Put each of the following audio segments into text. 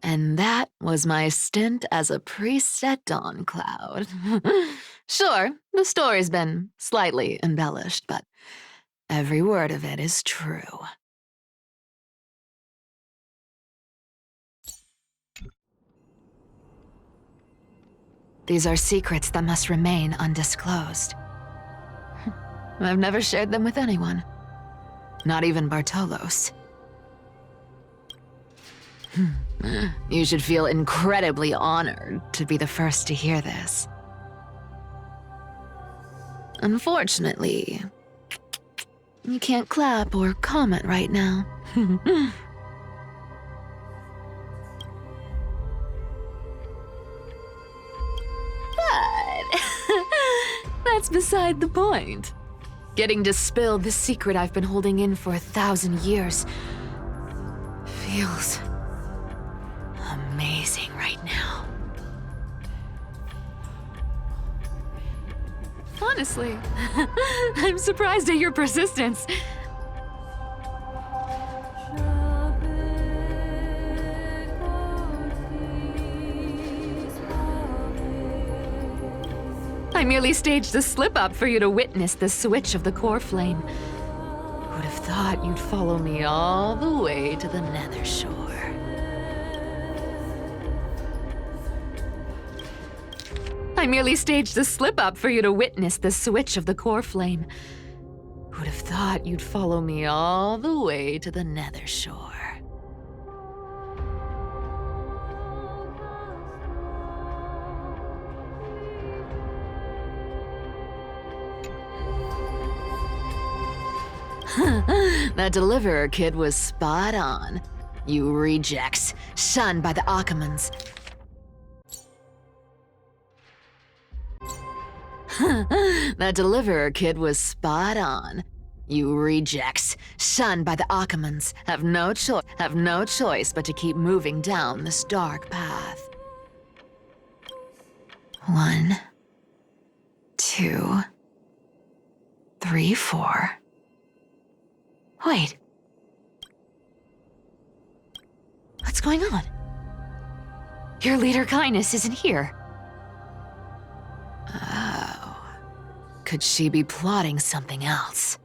And that was my stint as a priest at Dawn Cloud. Sure, the story's been slightly embellished, but every word of it is true. These are secrets that must remain undisclosed. I've never shared them with anyone. Not even Bartolos. You should feel incredibly honored to be the first to hear this. Unfortunately, you can't clap or comment right now. But that's beside the point. Getting to spill the secret I've been holding in for 1,000 years feels amazing right now. Honestly, I'm surprised at your persistence. I merely staged a slip-up for you to witness the switch of the core flame. Who'd have thought you'd follow me all the way to the Nether Shore? I merely staged a slip-up for you to witness the switch of the core flame. Who'd have thought you'd follow me all the way to the Nether Shore? That Deliverer kid was spot on. You rejects, shunned by the Akamans. That Deliverer kid was spot on. You rejects, shunned by the Akamans, have no choice but to keep moving down this dark path. 1, 2, 3, 4. Wait. What's going on? Your leader Kindness isn't here. Oh. Could she be plotting something else?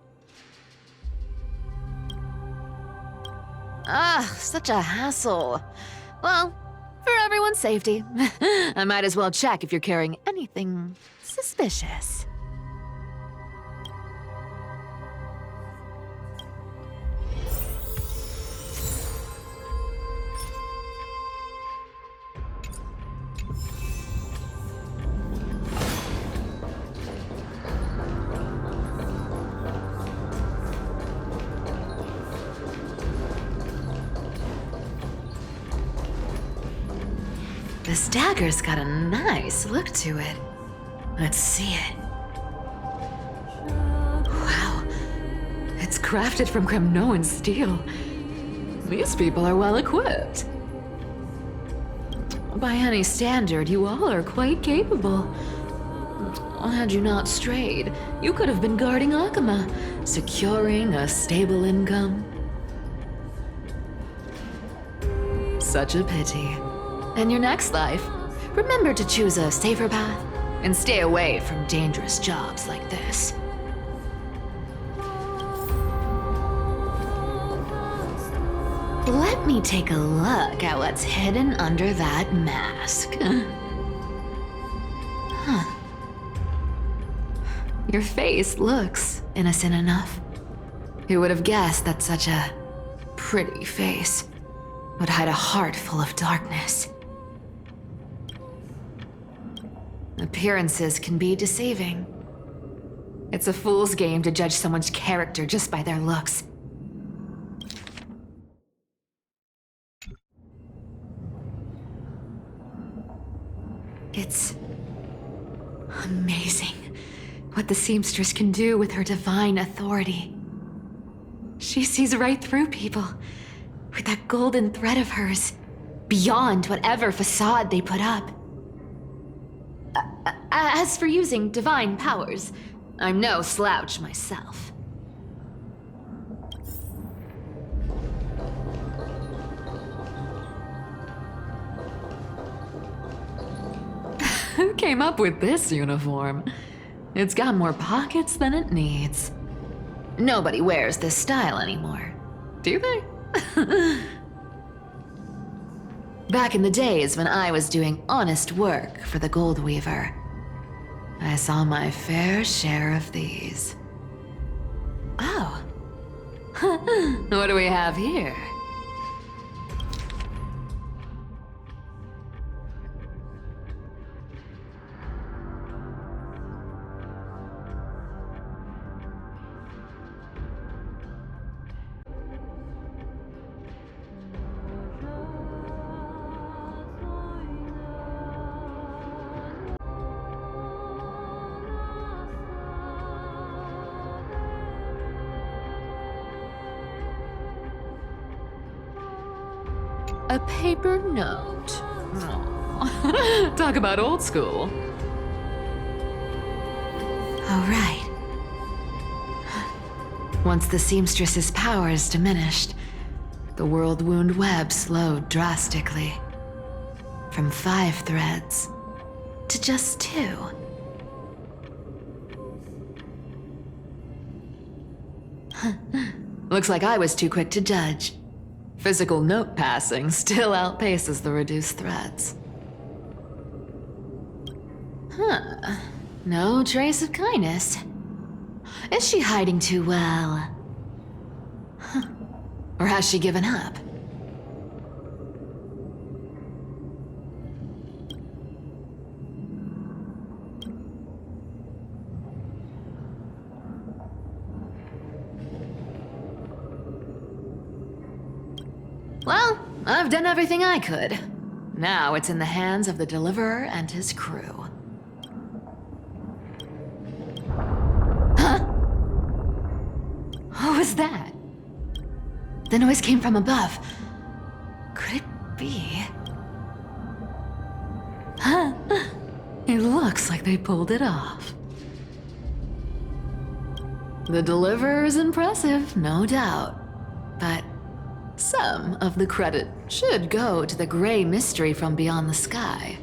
Such a hassle. Well, for everyone's safety, I might as well check if you're carrying anything suspicious. This dagger's got a nice look to it. Let's see it. Wow, it's crafted from Kremnoan steel. These people are well equipped. By any standard, you all are quite capable. Had you not strayed, you could have been guarding Akama, securing a stable income. Such a pity. In your next life, remember to choose a safer path and stay away from dangerous jobs like this. Let me take a look at what's hidden under that mask. Huh. Your face looks innocent enough. Who would have guessed that such a pretty face would hide a heart full of darkness? Appearances can be deceiving. It's a fool's game to judge someone's character just by their looks. It's amazing what the seamstress can do with her divine authority. She sees right through people with that golden thread of hers, beyond whatever facade they put up. As for using divine powers, I'm no slouch myself. came up with this uniform? It's got more pockets than it needs. Nobody wears this style anymore, do they? Back in the days when I was doing honest work for the Gold Weaver, I saw my fair share of these. Oh. What do we have here? A paper note. Aw. Talk about old school. Oh, right. Once the seamstress's powers diminished, the world wound web slowed drastically. From 5 threads to just 2. Looks like I was too quick to judge. Physical note passing still outpaces the reduced threads. Huh. No trace of kindness. Is she hiding too well? Huh. Or has she given up? Well, I've done everything I could. Now it's in the hands of the Deliverer and his crew. Huh? What was that? The noise came from above. Could it be? Huh? It looks like they pulled it off. The Deliverer is impressive, no doubt. But some of the credit should go to the gray mystery from beyond the sky.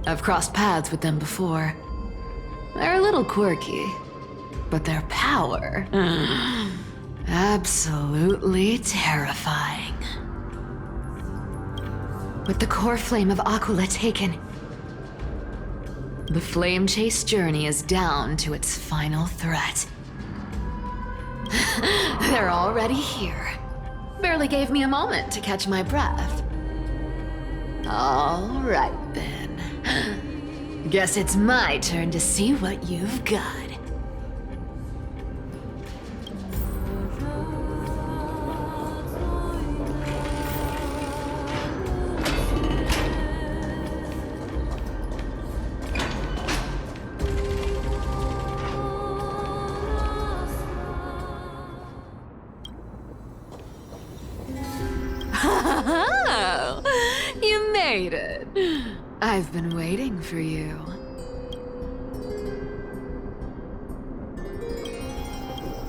I've crossed paths with them before. They're a little quirky, but their power, absolutely terrifying. With the core flame of Aquila taken, the flame chase journey is down to its final threat. They're already here. Barely gave me a moment to catch my breath. All right then. Guess it's my turn to see what you've got. You made it. I've been waiting for you.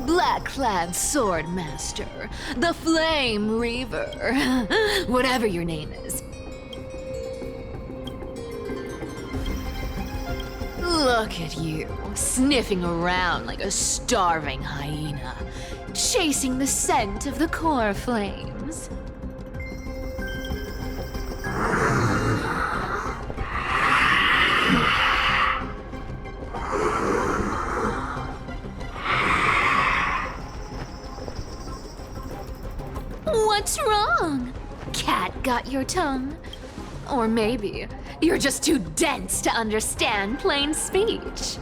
Black-clad swordmaster, the Flame Reaver, whatever your name is. Look at you, sniffing around like a starving hyena, chasing the scent of the core flames. What's wrong? Cat got your tongue? Or maybe you're just too dense to understand plain speech.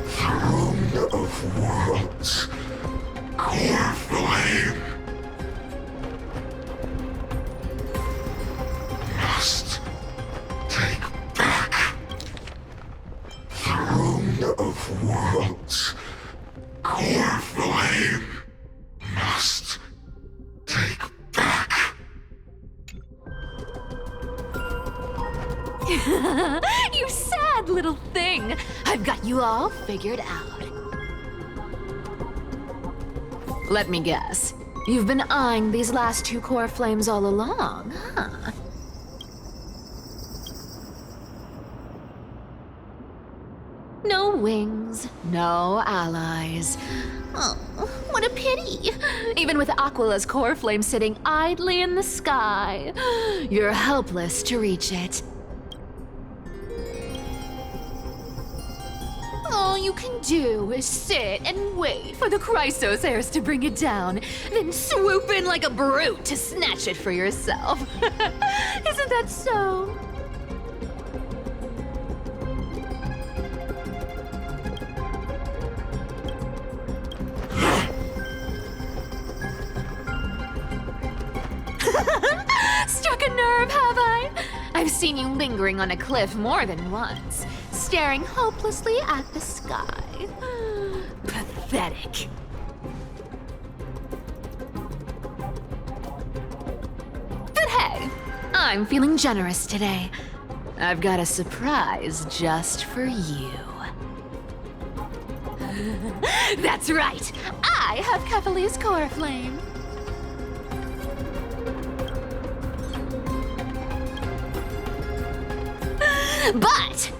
Throne of worlds, core flame. Must take back. Throne of worlds, core flame. Must take back. You you all figured out. Let me guess. You've been eyeing these last two core flames all along, huh? No wings, no allies. Oh, what a pity. Even with Aquila's core flame sitting idly in the sky, you're helpless to reach it. All you can do is sit and wait for the Chrysos heirs to bring it down, then swoop in like a brute to snatch it for yourself. Isn't that so? Struck a nerve, have I? I've seen you lingering on a cliff more than once, staring hopelessly at the sky. Pathetic. But hey, I'm feeling generous today. I've got a surprise just for you. That's right, I have Kefali's core flame. But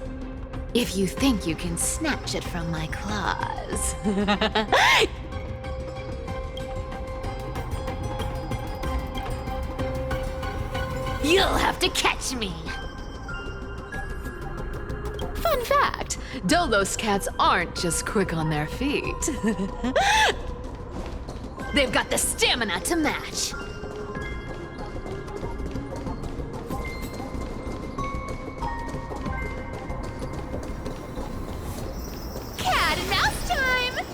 if you think you can snatch it from my claws, you'll have to catch me. Fun fact, Dolos cats aren't just quick on their feet. They've got the stamina to match. Cat and mouse time!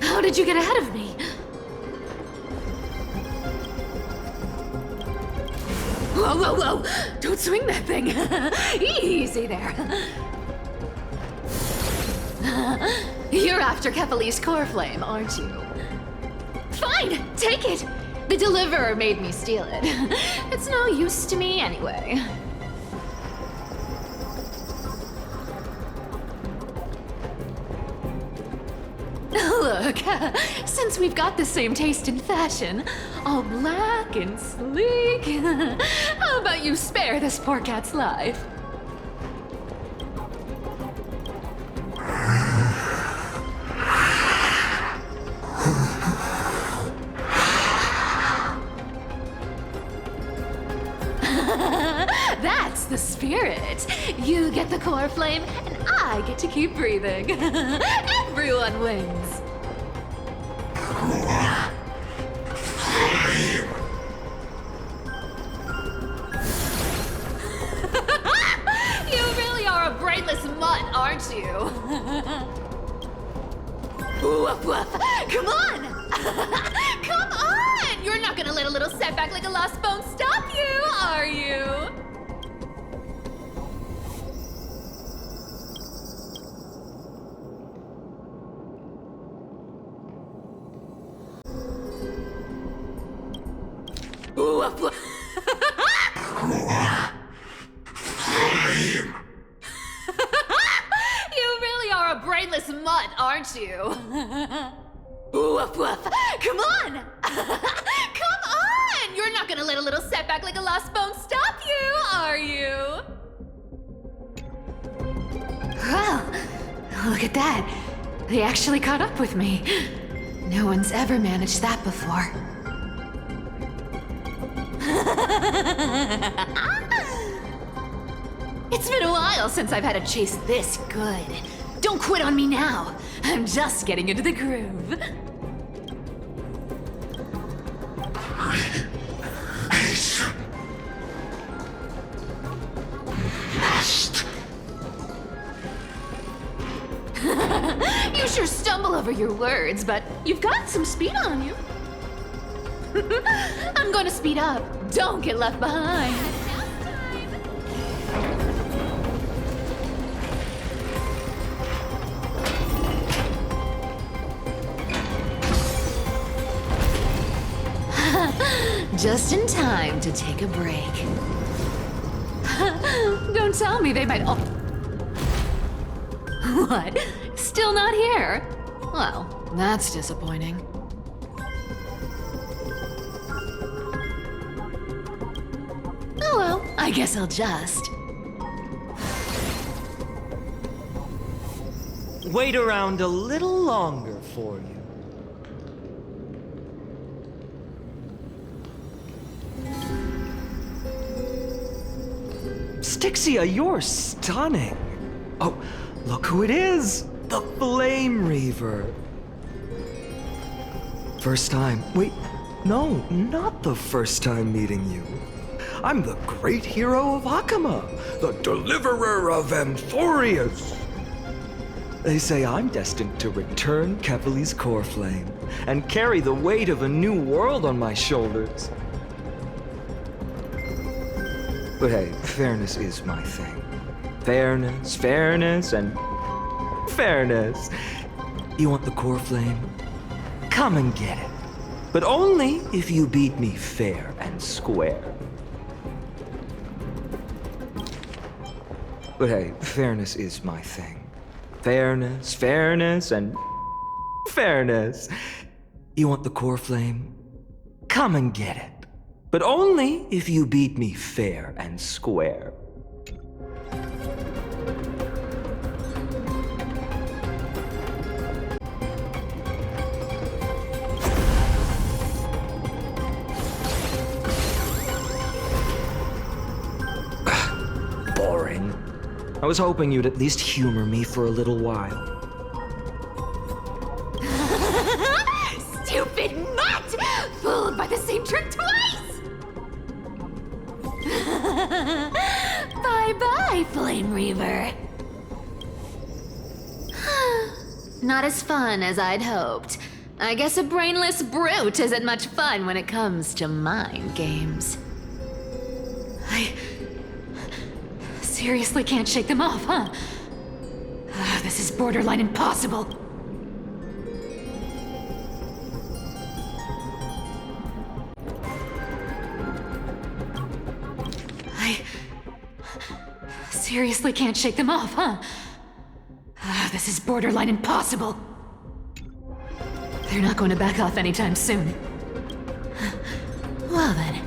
How did you get ahead of me? Whoa, whoa, whoa! Don't swing that thing! Easy there. You're after Kefali's core flame, aren't you? Fine, take it! The deliverer made me steal it. It's no use to me anyway. Look, since we've got the same taste in fashion, all black and sleek, how about you spare this poor cat's life? That's the spirit. You get the core flame, and I get to keep breathing. Everyone wins. You really are a brainless mutt, aren't you? Woof woof. Come on! Come on! You're not gonna let a little setback like a lost bone stop you, are you? Woof woof. You really are a brainless mutt, aren't you? Woof woof. Come on! Come on! You're not gonna let a little setback like a lost bone stop you, are you? Well, look at that. They actually caught up with me. No one's ever managed that before. It's been a while since I've had a chase this good. Don't quit on me now. I'm just getting into the groove. Must. You sure stumble over your words, but you've got some speed on you. I'm going to speed up. Don't get left behind. Just in time to take a break. Don't tell me they might all... What? Still not here? Well, that's disappointing. Oh well, I guess I'll just... Wait around a little longer for you. Stixia, you're stunning. Oh, look who it is! The Flame Reaver. First time. Wait, no, not the first time meeting you. I'm the great hero of Akama, the deliverer of Amphorius. They say I'm destined to return Kevali's core flame and carry the weight of a new world on my shoulders. But hey, fairness is my thing. Fairness, fairness, and fairness. You want the core flame? Come and get it. But only if you beat me fair and square. But hey, fairness is my thing. Fairness, fairness, and fairness. You want the core flame? Come and get it. But only if you beat me fair and square. Boring. I was hoping you'd at least humor me for a little while. Stupid mutt! Fooled by the same trick twice! Bye-bye, Flame Reaver. Not as fun as I'd hoped. I guess a brainless brute isn't much fun when it comes to mind games. I seriously can't shake them off, huh? This is borderline impossible. I seriously can't shake them off, huh? This is borderline impossible. They're not going to back off anytime soon. Well then.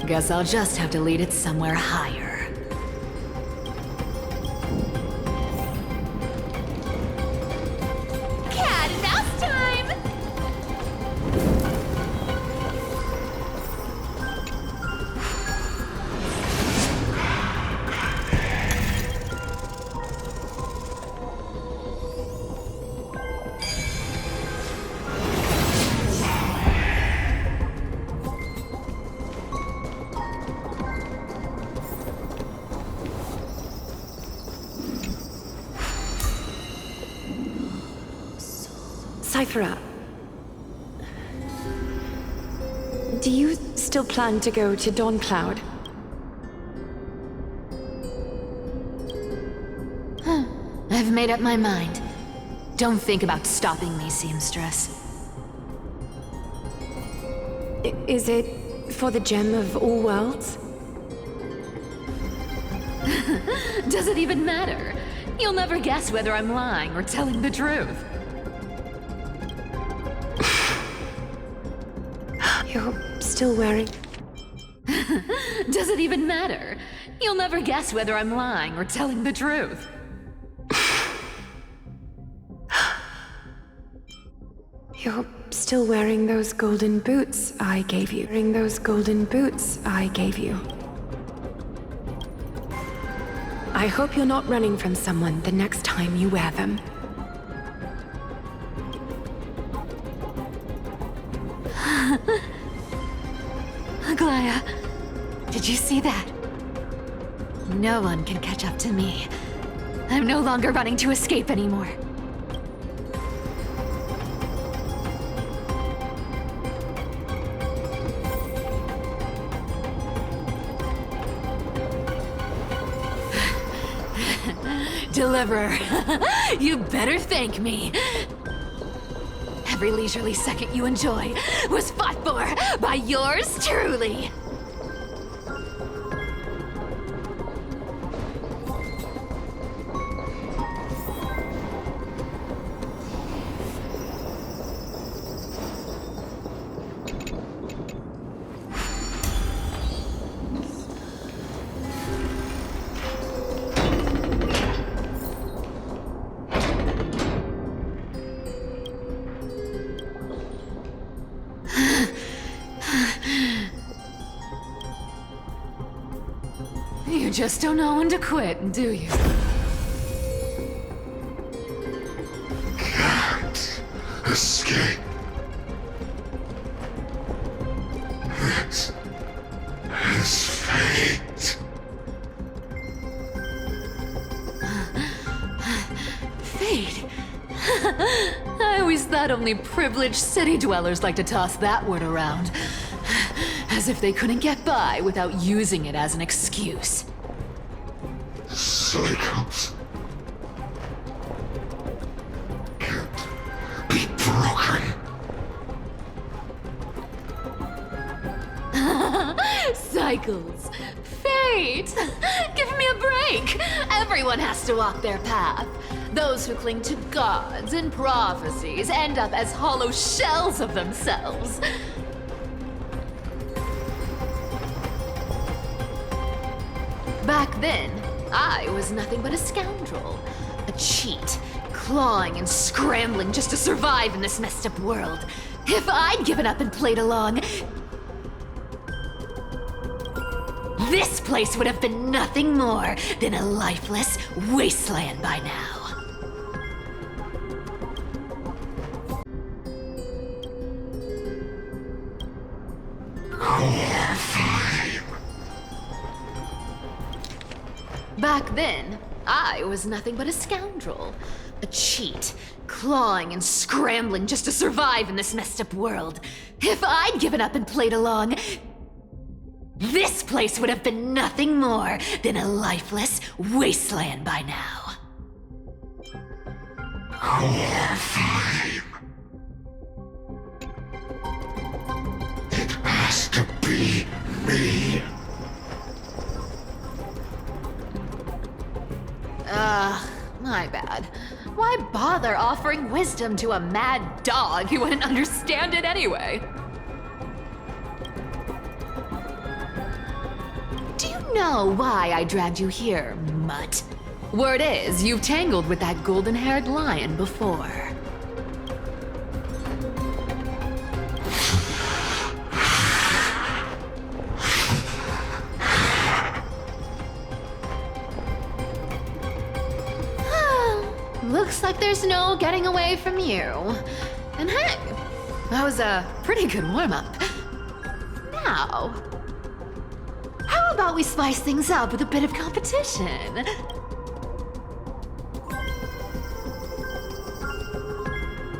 Guess I'll just have to lead it somewhere higher. Cat and mouse time! Cyphera, do you still plan to go to Dawn Cloud? I've made up my mind. Don't think about stopping me, seamstress. Is it for the gem of all worlds? Does it even matter? You'll never guess whether I'm lying or telling the truth. You're still wearing... Does it even matter? You'll never guess whether I'm lying or telling the truth. You're still wearing those golden boots I gave you. Wearing those golden boots I gave you. I hope you're not running from someone the next time you wear them. Aglaya, did you see that? No one can catch up to me. I'm no longer running to escape anymore. Deliverer. You better thank me. Every leisurely second you enjoy was fought for by yours truly. You just don't know when to quit, do you? Can't escape. This is fate. Fate? I always thought only privileged city dwellers like to toss that word around. As if they couldn't get by without using it as an excuse. Cycles can't be broken. Cycles. Fate. Give me a break. Everyone has to walk their path. Those who cling to gods and prophecies end up as hollow shells of themselves. Back then, I was nothing but a scoundrel. A cheat, clawing and scrambling just to survive in this messed up world. If I'd given up and played along, this place would have been nothing more than a lifeless wasteland by now. Back then, I was nothing but a scoundrel. A cheat, clawing and scrambling just to survive in this messed up world. If I'd given up and played along, this place would have been nothing more than a lifeless wasteland by now. Horrifying. It has to be me. My bad. Why bother offering wisdom to a mad dog who wouldn't understand it anyway? Do you know why I dragged you here, mutt? Word is, you've tangled with that golden-haired lion before. Looks like there's no getting away from you. And hey, that was a pretty good warm-up. Now, how about we spice things up with a bit of competition?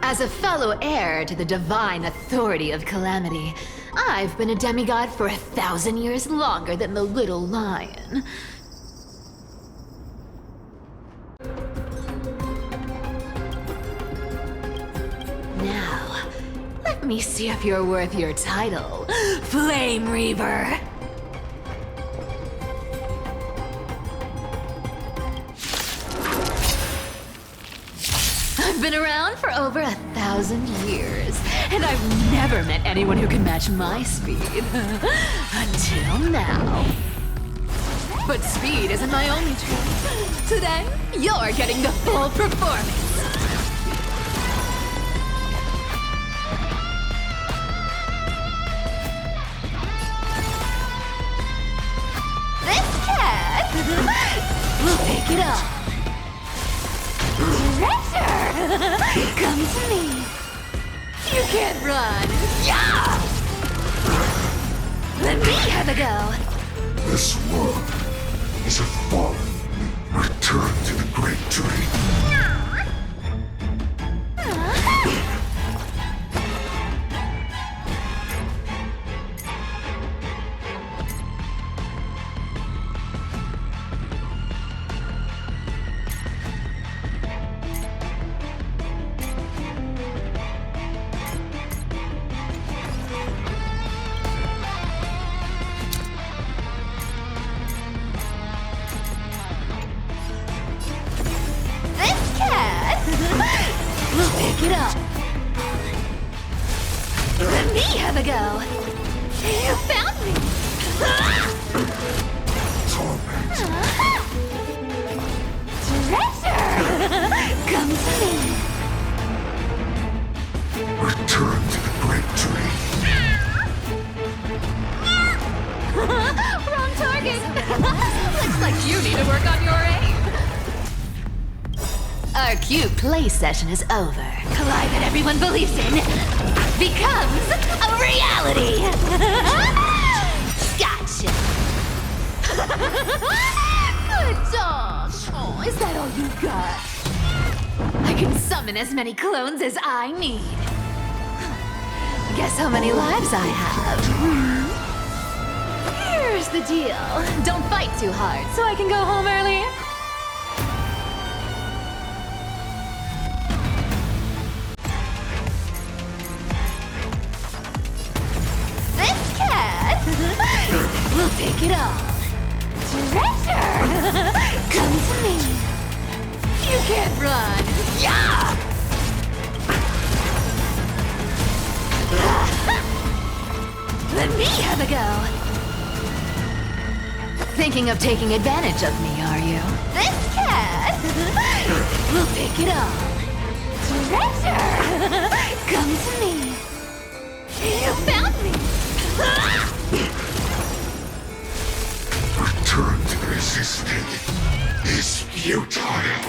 As a fellow heir to the divine authority of Calamity, I've been a demigod for 1,000 years longer than the little lion. Now, let me see if you're worth your title, Flame Reaver. I've been around for over 1,000 years, and I've never met anyone who can match my speed. Until now. But speed isn't my only trait. Today, you're getting the full performance. This cat will take it all. Treasure! Come to me. You can't run. Yeah! Let me have a go. This world is a fallen. Return to the Great Tree. go. You found me! Torment. Treasure! Come to me! Return to the great tree. Wrong target! Looks like you need to work on your aim. Our cute play session is over. Lie that everyone believes in becomes a reality! Gotcha! Good dog! Oh, is that all you got? I can summon as many clones as I need. Guess how many lives I have? Here's the deal. Don't fight too hard so I can go home early. This cat will take it all. Treasure! Come to me. You can't run. Yeah! Let me have a go. Thinking of taking advantage of me, are you? This cat will take it all. Treasure! Come to me. You found me. Return to resisting is futile.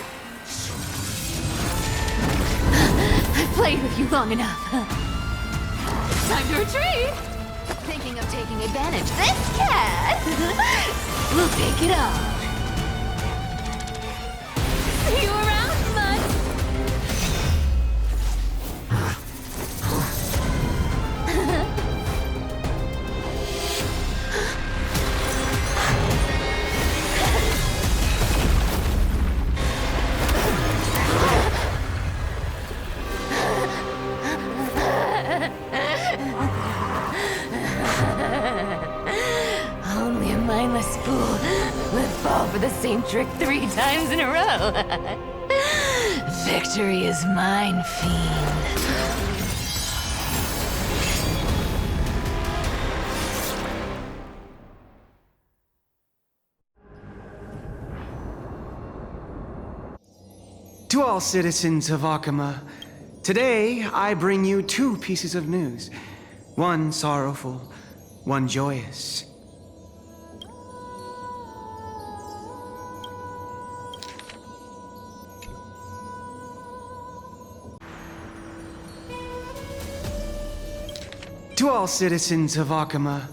I've played with you long enough. Time to retreat. Thinking of taking advantage. This cat will take it all. See you around, bud. Only a mindless fool would fall for the same trick 3 times in a row. Victory is mine, fiend. To all citizens of Akama, today I bring you 2 pieces of news. One sorrowful, one joyous. To all citizens of Akama,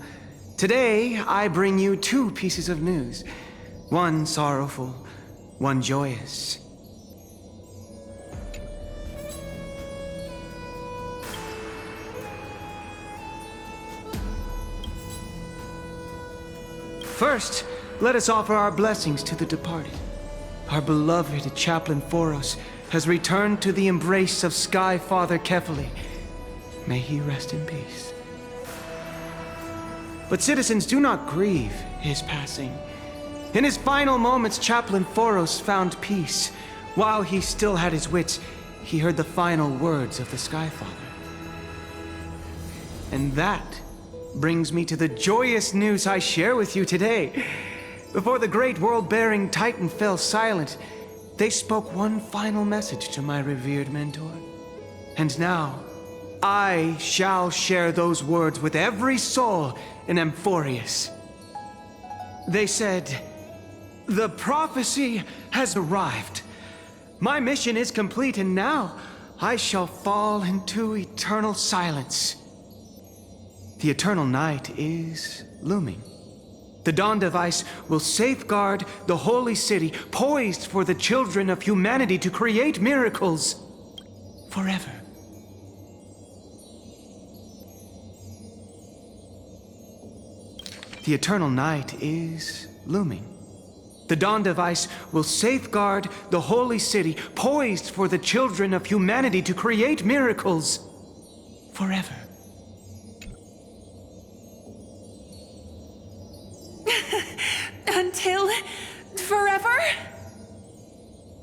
today I bring you 2 pieces of news. One sorrowful, one joyous. First, let us offer our blessings to the departed. Our beloved Chaplain Foros has returned to the embrace of Sky Father Kefali. May he rest in peace. But citizens, do not grieve his passing. In his final moments, Chaplain Foros found peace. While he still had his wits, he heard the final words of the Sky Father. And that brings me to the joyous news I share with you today. Before the great world-bearing Titan fell silent, they spoke one final message to my revered mentor. And now, I shall share those words with every soul in Amphorius. They said, "The prophecy has arrived. My mission is complete, and now I shall fall into eternal silence. The eternal night is looming. The dawn device will safeguard the holy city, poised for the children of humanity to create miracles forever." The eternal night is looming. The dawn device will safeguard the holy city, poised for the children of humanity to create miracles forever. Until forever?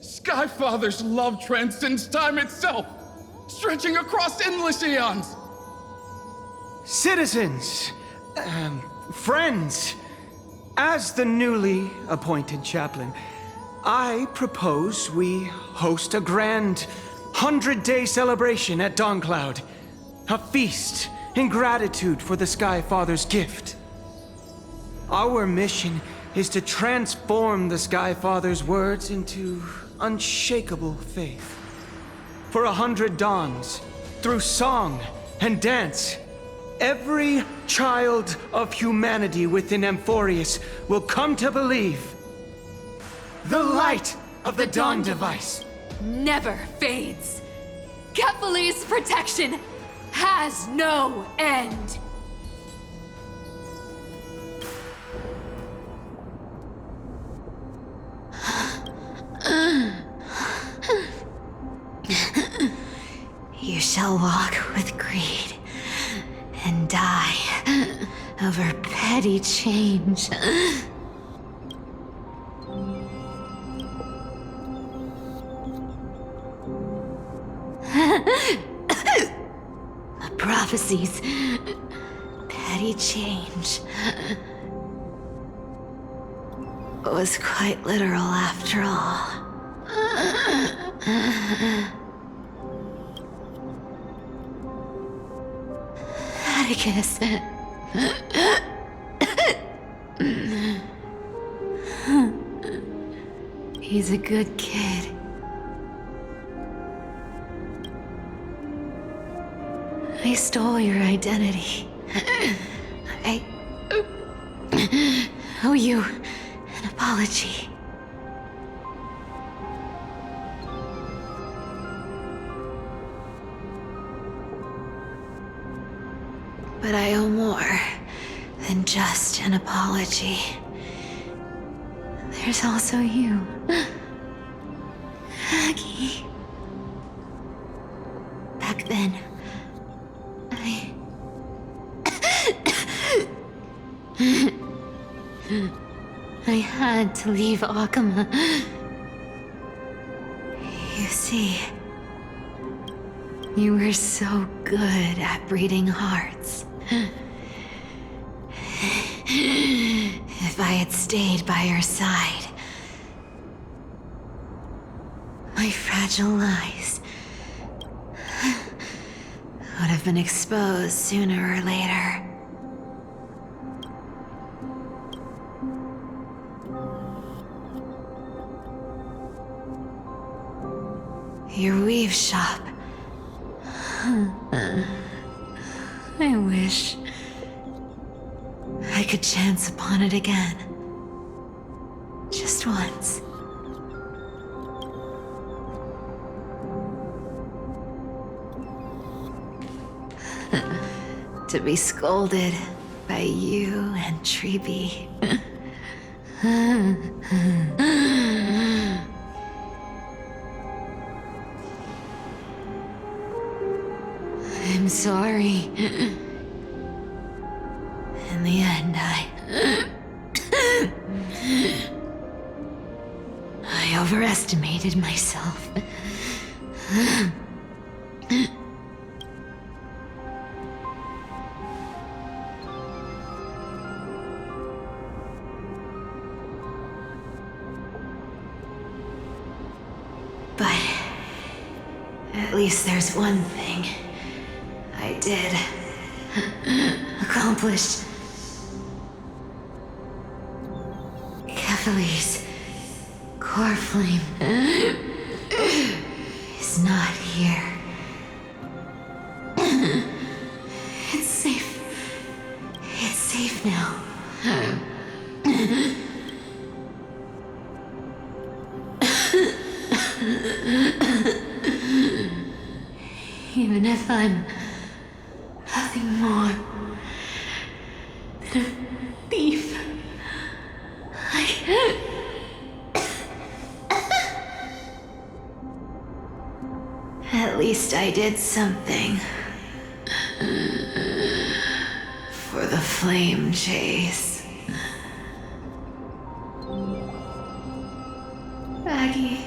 Skyfather's love transcends time itself, stretching across endless eons. Citizens, friends, as the newly appointed chaplain, I propose we host a grand 100-day celebration at Dawncloud. A feast in gratitude for the Sky Father's gift. Our mission is to transform the Sky Father's words into unshakable faith. For 100 dawns, through song and dance, every child of humanity within Amphorius will come to believe the light of the Dawn Device Never fades. Kephalir's protection has no end. You shall walk with greed and die over petty change. The prophecies. Petty change. Was quite literal after all. Atticus. He's a good kid. I stole your identity. I owe you an apology. But I owe more than just an apology. There's also you, Aggie. Back then, I had to leave Akama. You see, you were so good at breeding hearts. If I had stayed by your side, my fragile lies would have been exposed sooner or later. Your weave shop. I wish I could chance upon it again. Just once. To be scolded by you and Treeby. I'm sorry. In the end, I overestimated myself. But at least there's one thing I did accomplish. Kephalir's core flame is not here. It's safe. It's safe now. Even if I'm nothing more than a thief, at least I did something for the flame chase. Aggie,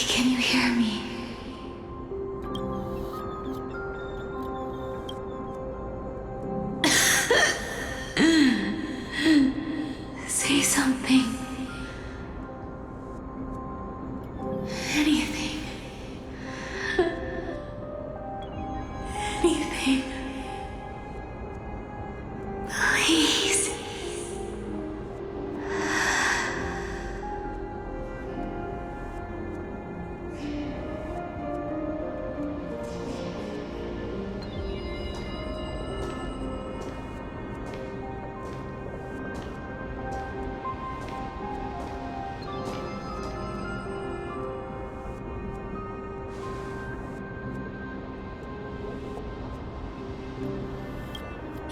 can you hear me? Say something. Anything. Anything. Please.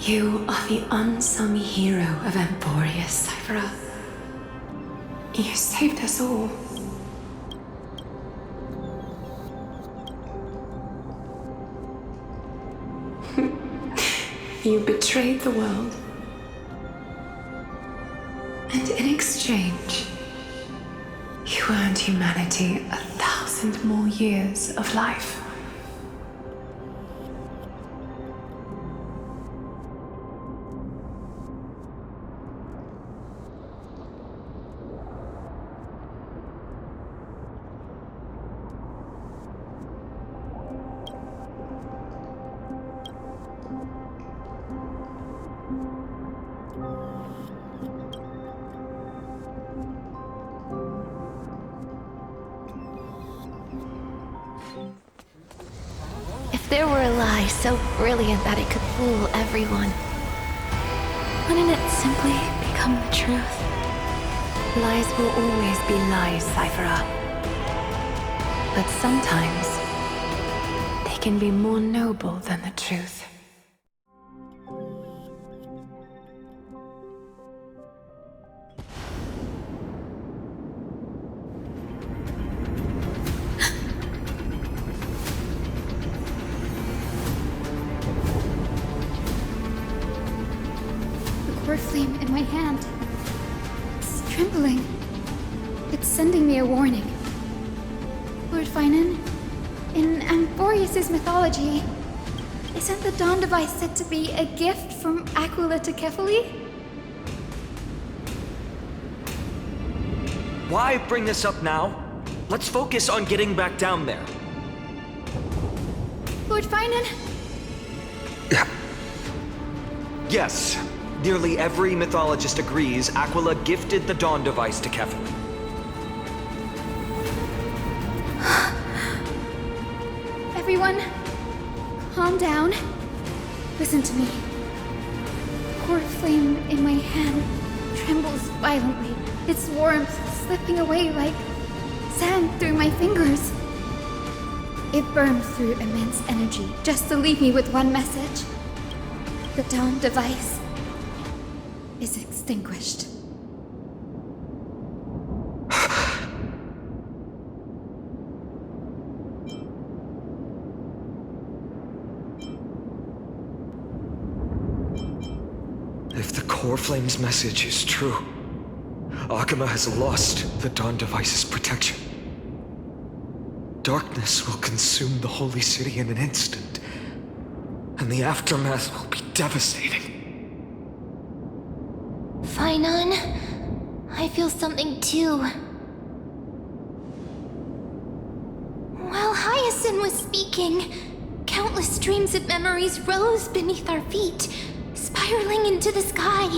You are the unsung hero of Emporius, Cyphera. You saved us all. You betrayed the world. And in exchange, you earned humanity 1,000 more years of life. If there were a lie so brilliant that it could fool everyone, wouldn't it simply become the truth? Lies will always be lies, Cyphera. But sometimes, they can be more noble than the truth. The flame in my hand. It's trembling. It's sending me a warning. Lord Finan, in Amphorius' mythology, isn't the Dawn device said to be a gift from Aquila to Kefali? Why bring this up now? Let's focus on getting back down there. Lord Finan? Yes. Nearly every mythologist agrees Aquila gifted the Dawn device to Kefali. Everyone, calm down. Listen to me. The core flame in my hand trembles violently, its warmth slipping away like sand through my fingers. It burns through immense energy just to leave me with one message. The Dawn device is extinguished. If the Core Flame's message is true, Akama has lost the Dawn device's protection. Darkness will consume the Holy City in an instant, and the aftermath will be devastating. Finan, I feel something too. While Hyacinth was speaking, countless streams of memories rose beneath our feet, spiraling into the sky.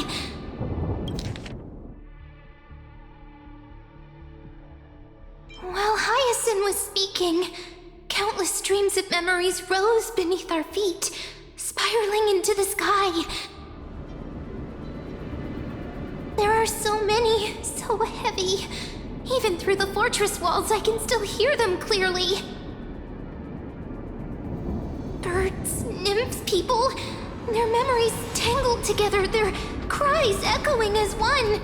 While Hyacinth was speaking, countless streams of memories rose beneath our feet, spiraling into the sky. There are so many, so heavy. Even through the fortress walls, I can still hear them clearly. Birds, nymphs, people, their memories tangled together, their cries echoing as one.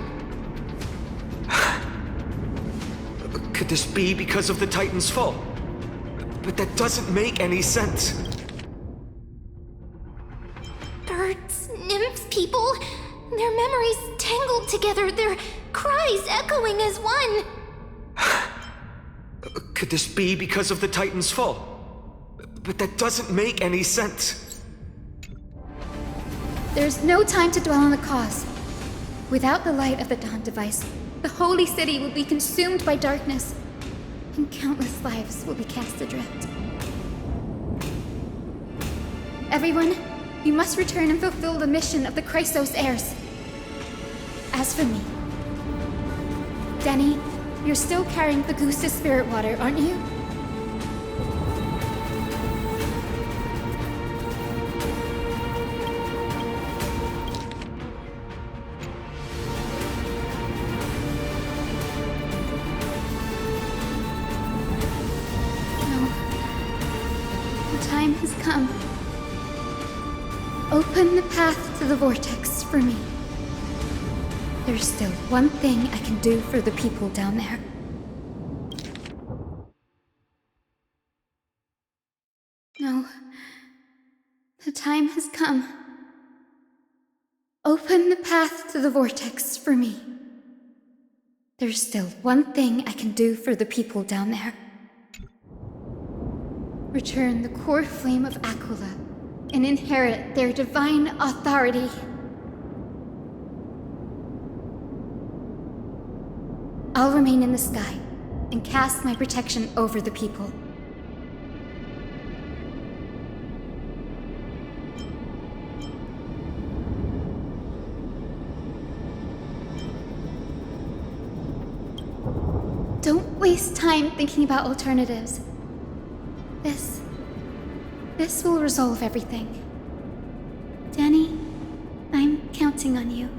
Could this be because of the Titan's fall? But that doesn't make any sense. Birds, nymphs, people, their memories tangled together, their cries echoing as one. Could this be because of the Titan's fall? But that doesn't make any sense. There's no time to dwell on the cause. Without the light of the Dawn device, the holy city will be consumed by darkness, and countless lives will be cast adrift. Everyone, you must return and fulfill the mission of the Chrysos heirs. As for me, Denny, you're still carrying the Goose's spirit water, aren't you? No. The time has come. Open the path to the vortex for me. There's still one thing I can do for the people down there. No. The time has come. Open the path to the vortex for me. There's still one thing I can do for the people down there. Return the core flame of Aquila and inherit their divine authority. I'll remain in the sky and cast my protection over the people. Don't waste time thinking about alternatives. This will resolve everything. Danny, I'm counting on you.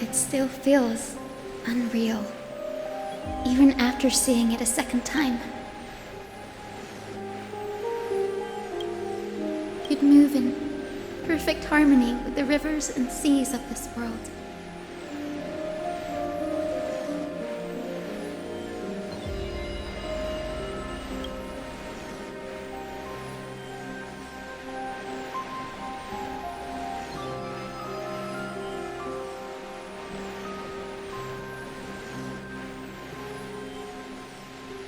It still feels unreal, even after seeing it a second time. You'd move in perfect harmony with the rivers and seas of this world.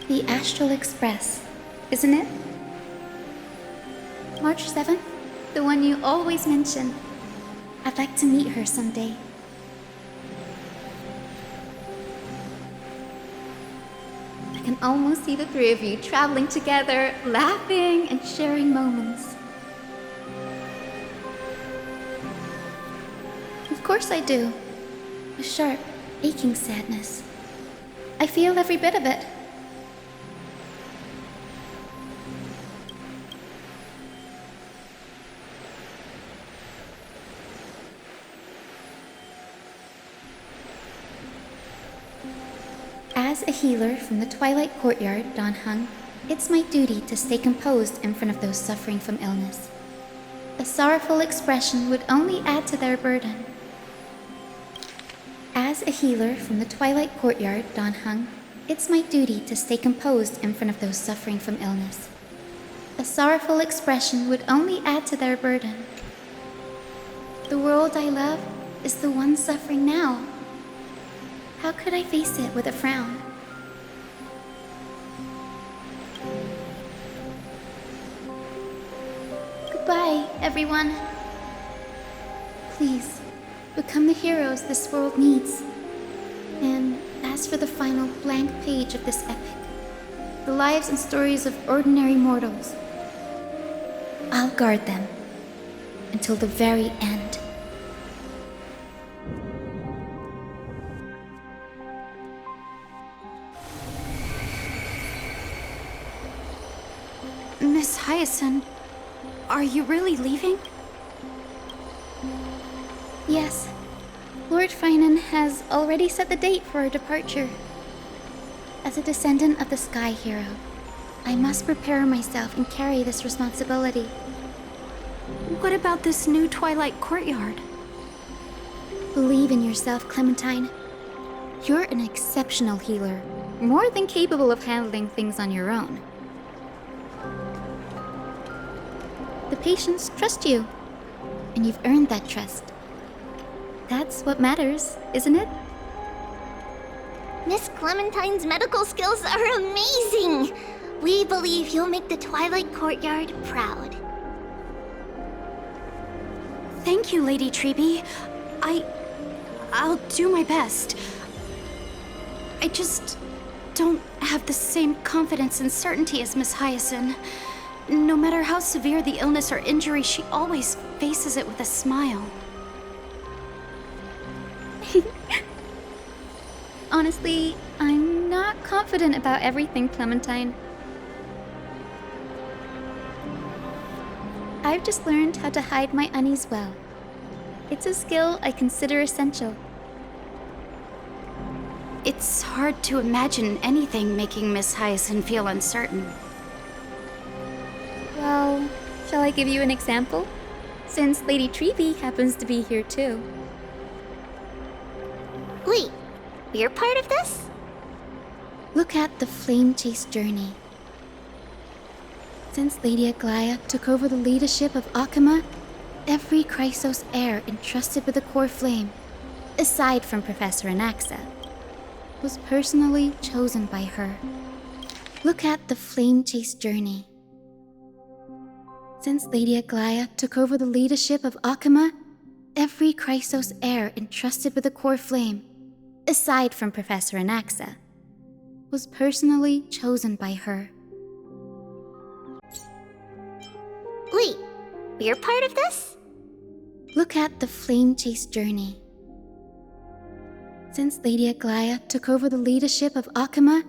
The Astral Express, isn't it? March 7th? The one you always mention. I'd like to meet her someday. I can almost see the three of you traveling together, laughing and sharing moments. Of course I do. A sharp, aching sadness. I feel every bit of it. As a healer from the Twilight Courtyard, Dawn Hung, it's my duty to stay composed in front of those suffering from illness. A sorrowful expression would only add to their burden. As a healer from the Twilight Courtyard, Dawn Hung, it's my duty to stay composed in front of those suffering from illness. A sorrowful expression would only add to their burden. The world I love is the one suffering now. How could I face it with a frown? Goodbye, everyone. Please, become the heroes this world needs. And as for the final blank page of this epic, the lives and stories of ordinary mortals, I'll guard them until the very end. Miss Hyacinth, are you really leaving? Yes, Lord Finan has already set the date for our departure. As a descendant of the Sky Hero, I must prepare myself and carry this responsibility. What about this new Twilight Courtyard? Believe in yourself, Clementine. You're an exceptional healer, more than capable of handling things on your own. The patients trust you, and you've earned that trust. That's what matters, isn't it? Miss Clementine's medical skills are amazing! We believe you'll make the Twilight Courtyard proud. Thank you, Lady Treby. I'll do my best. I just don't have the same confidence and certainty as Miss Hyacinth. No matter how severe the illness or injury, she always faces it with a smile. Honestly, I'm not confident about everything, Clementine. I've just learned how to hide my unease well. It's a skill I consider essential. It's hard to imagine anything making Miss Hyacinth feel uncertain. Well, shall I give you an example? Since Lady Treby happens to be here too. Wait, you're part of this? Look at the Flame Chase journey. Since Lady Aglaya took over the leadership of Akama, every Chrysos heir entrusted with the core flame, aside from Professor Anaxa, was personally chosen by her. Look at the Flame Chase journey. Since Lady Aglaya took over the leadership of Akama, every Chrysos heir entrusted with the core flame, aside from Professor Anaxa, was personally chosen by her. Wait, you're part of this? Look at the Flame Chase journey. Since Lady Aglaya took over the leadership of Akama,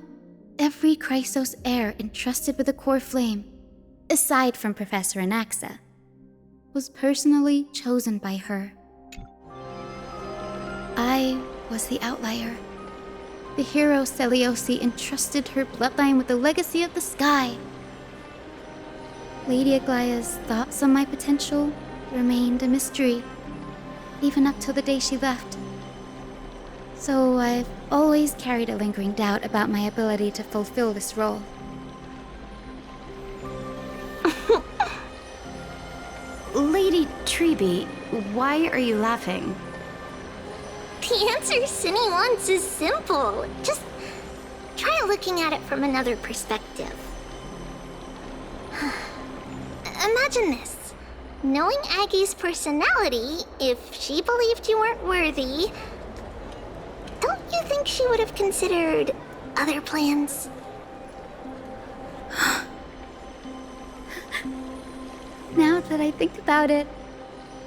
every Chrysos heir entrusted with the core flame, aside from Professor Anaxa, was personally chosen by her. I was the outlier. The hero Celiosi entrusted her bloodline with the legacy of the sky. Lady Aglaya's thoughts on my potential remained a mystery, even up till the day she left. So I've always carried a lingering doubt about my ability to fulfill this role. Lady Treby, why are you laughing? The answer Cindy wants is simple. Just try looking at it from another perspective. Imagine this. Knowing Aggie's personality, if she believed you weren't worthy, don't you think she would have considered other plans? Now that I think about it,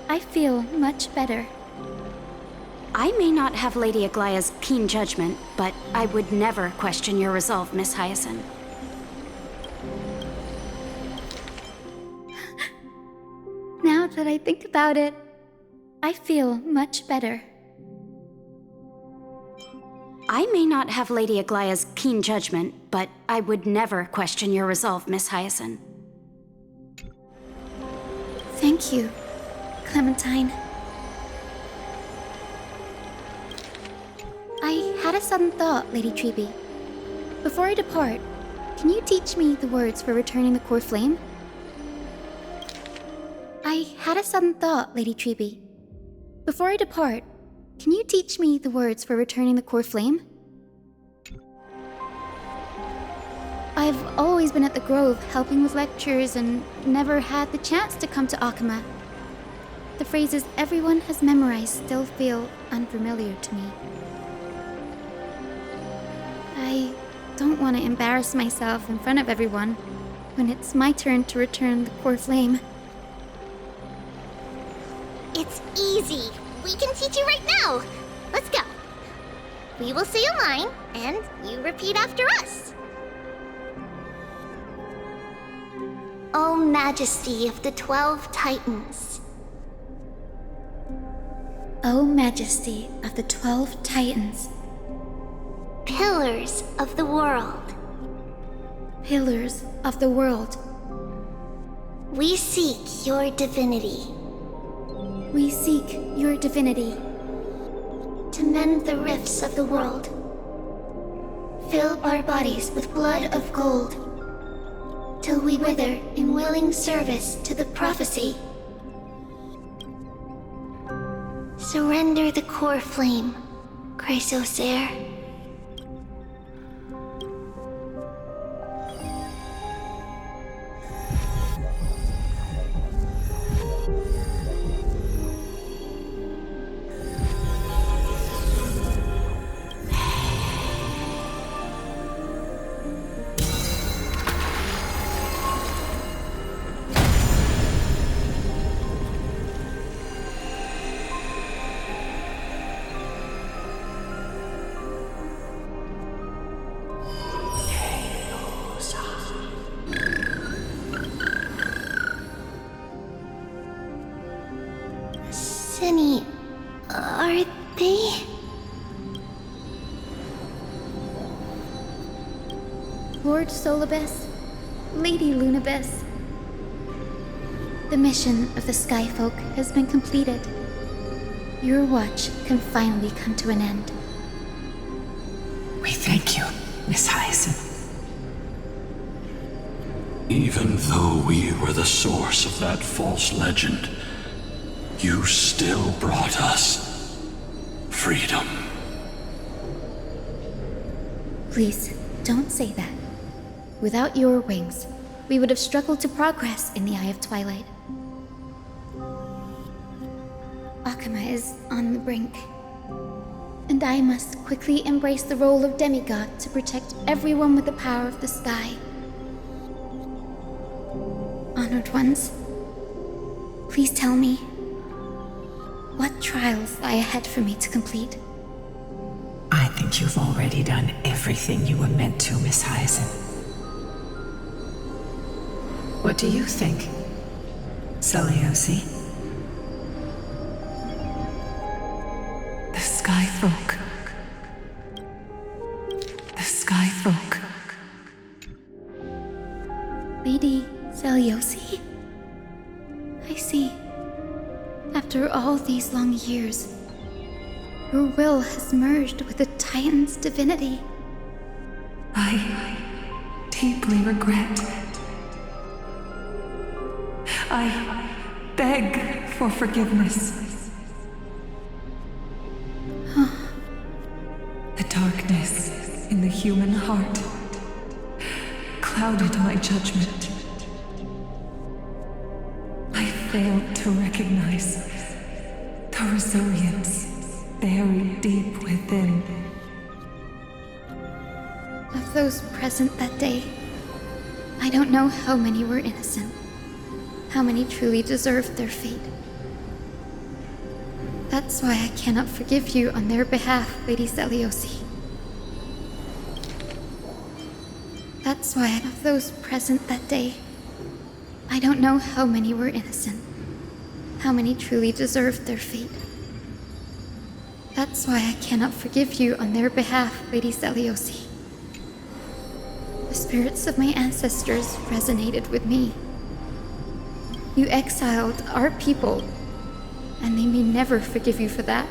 I feel much better. I may not have Lady Aglaya's keen judgment, but I would never question your resolve, Miss Hyacinth. Now that I think about it, I feel much better. I may not have Lady Aglaya's keen judgment, but I would never question your resolve, Miss Hyacinth. Thank you, Clementine. I had a sudden thought, Lady Treby. Before I depart, can you teach me the words for returning the core flame? I had a sudden thought, Lady Treby. Before I depart, can you teach me the words for returning the core flame? I've always been at the Grove helping with lectures and never had the chance to come to Akama. The phrases everyone has memorized still feel unfamiliar to me. I don't want to embarrass myself in front of everyone when it's my turn to return the core flame. It's easy. We can teach you right now. Let's go. We will say a line, and you repeat after us. O Majesty of the 12 Titans. O Majesty of the 12 Titans, Pillars of the world. pillars of the world, We seek your divinity. we seek your divinity. To mend the rifts of the world. Fill our bodies with blood of gold. Till we wither in willing service to the prophecy. Surrender the core flame, Chrysosair. Cinny, are they? Lord Solibus, Lady Lunabis. The mission of the Skyfolk has been completed. Your watch can finally come to an end. We thank you, Miss Hyacinth. Even though we were the source of that false legend, you still brought us freedom. Please, don't say that. Without your wings, we would have struggled to progress in the Eye of Twilight. Akama is on the brink, and I must quickly embrace the role of demigod to protect everyone with the power of the sky. Honored ones, please tell me, what trials lie ahead for me to complete? I think you've already done everything you were meant to, Miss Hyacinth. What do you think, Celiosi? The Skyfolk. The Skyfolk. Lady Celiosi? I see. After all these long years, your will has merged with the Titan's divinity. I deeply regret. I beg for forgiveness. The darkness in the human heart clouded my judgment. I failed to recognize the resilience buried deep within. Of those present that day, I don't know how many were innocent, how many truly deserved their fate. That's why I cannot forgive you on their behalf, Lady Celiosi. That's why of those present that day, I don't know how many were innocent, how many truly deserved their fate. That's why I cannot forgive you on their behalf, Lady Celiosi. The spirits of my ancestors resonated with me. You exiled our people, and they may never forgive you for that.